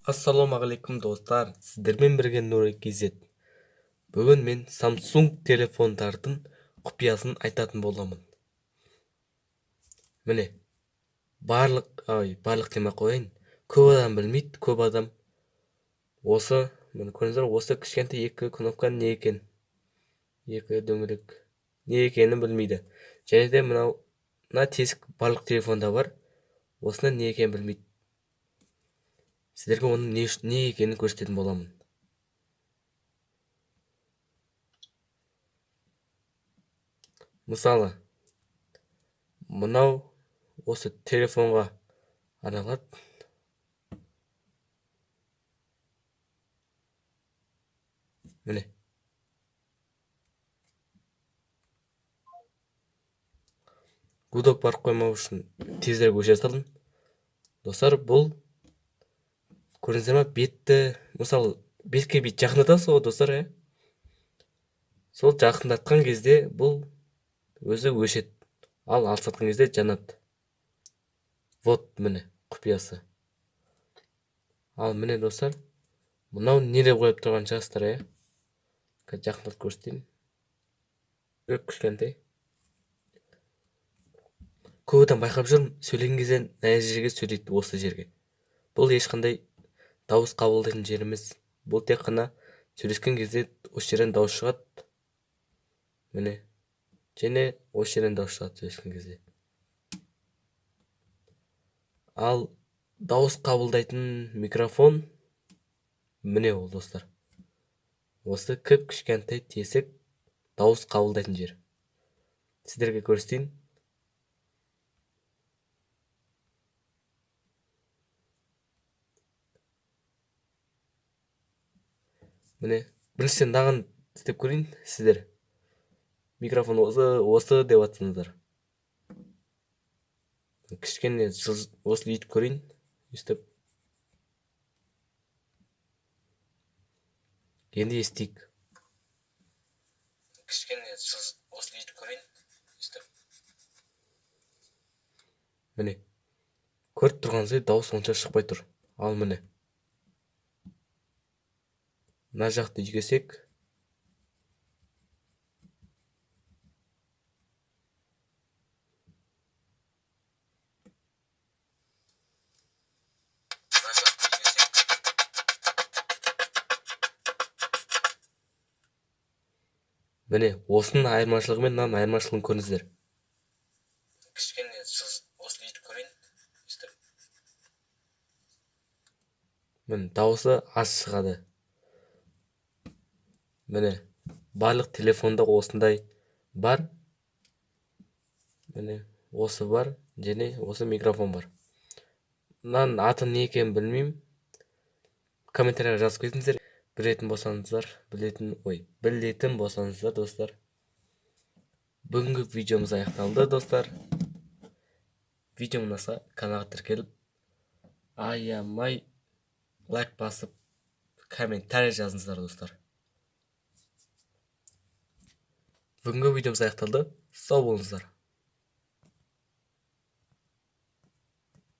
Ассалаумағалейкум достар, сіздермен бірге Нури KZ. Бүгін мен Samsung телефондардың құпиясын айтатын боламын. Міне, барлық демей қояйын. Көп адам білмейді, көп адам міне көрдіңіздер, осы кішкентай екі кнопканың не екен, екі дөңгелек не екенін білмейді. Және де мына тесік барлық телефонда бар. Осының не екенін білмейді. Сіздерге оның не екенін көрсететін боламын. Мысалы, мынау осы телефонға арналады. Міне. Гудок барып қоймау үшін тезірек өшіре салдым. Достар, бұл көрдіңіздер ме, бетті, мысалы, бетке бет жақындатасыз ғой достар, сол жақындатқан кезде бұл өзі өшеді, ал алыстатқан кезде жанады. Вот міне құпиясы. Ал міне достар, мынау не деп қойып тұрған шығарсыздар, жақындатып көрсетейін. Кішкентай. Көп адам байқап жүрмін, сөйлеген кезде мына жерге сөйлейді, осы жерге. Бұл ешқандай дауыс қабылдайтын жеріміз. Бұл тек қана сөйлескен кезде осы жерден дауыс шығады. Міне. Және осы жерден дауыс шығады сөйлескен кезде. Ал дауыс қабылдайтын микрофон міне ол достар. Осы кішкентай тесік дауыс қабылдайтын жер. Сіздерге көрсетейін. Міне, біріншіден мынаған істеп көрейін сіздер. Микрофон осы деп атсаңыздар. Кішкене осы етіп көрейін. Өстіп. Енді естейік. Кішкене осы етіп көрейін. Өстіп. Міне. Көріп тұрғаныңыздай дауыс онша шықпай тұр. Ал міне. Мына жақты үйгесек. Міне, осының айырмашылығы мен мынаның айырмашылығын көріңіздер. Кішкене осы етіп көрейін. Міне, дауысы аз шығады. Міне, барлық телефонда осындай бар. Міне, осы бар, және осы микрофон бар. Мынаның аты не екенін білмеймін. Комментарияға жазып кетіңіздер. Білетін болсаңыздар, достар. Бүгінгі видеомыз аяқталды, достар. Видео ұнаса каналға тіркеліп, аямай лайк басып, комментарий жазыңыздар, достар. Бүгінгі видеомыз аяқталды. Сау болыңыздар.